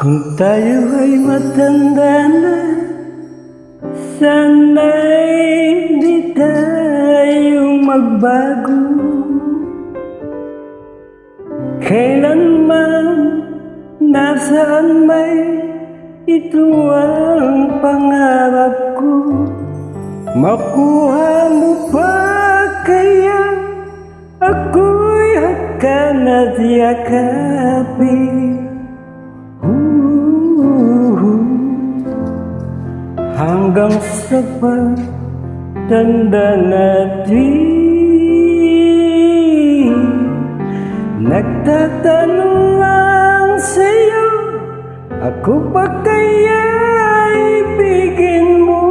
Kung tayo ay matanda na, sana'y di tayo magbago. Kailanman, nasaan may, ito ang pangarap ko. Makuha mo pa kaya ako'y hakan at yakapin. Hanggang sa pagtanda natin, nagtatanong lang sa'yo, ako pa kaya ibigin mo?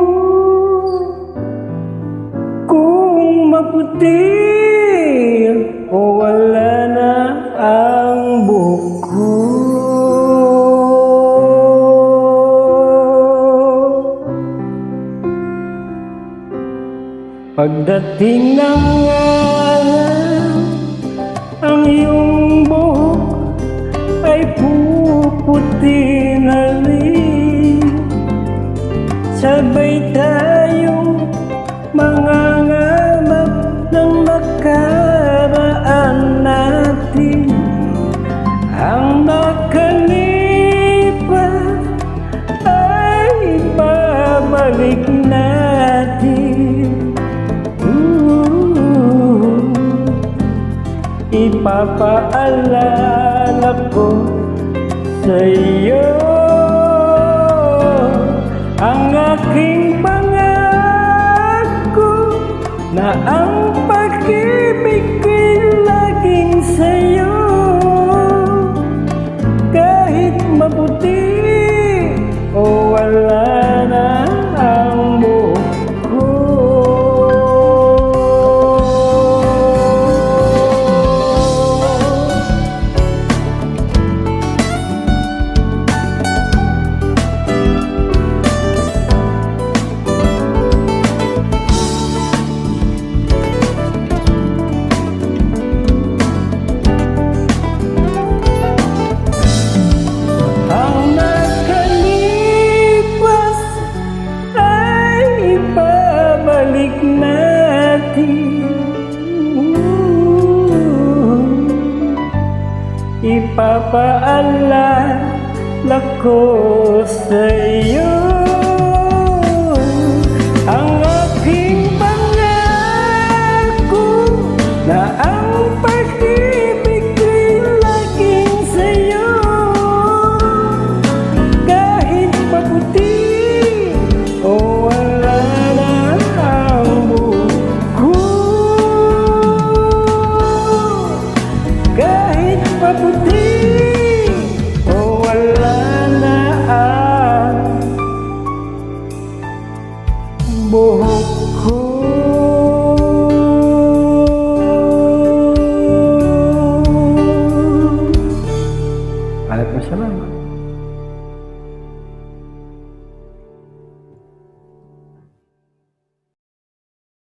Kung maputi o wala na ang buhok ko. Pagdating ng araw, ang iyong buhok ay puputi na rin. Sabay tayong mangangarap ng nakaraan natin. Ang nakalipas ay babalik natin. Ipapaalala ko sa'yo ang aking pangako na ang pag-ibig ko'y laging sa'yo. Kahit maputi o wala na ang buhok ko. Ipapaalala ko sa'yo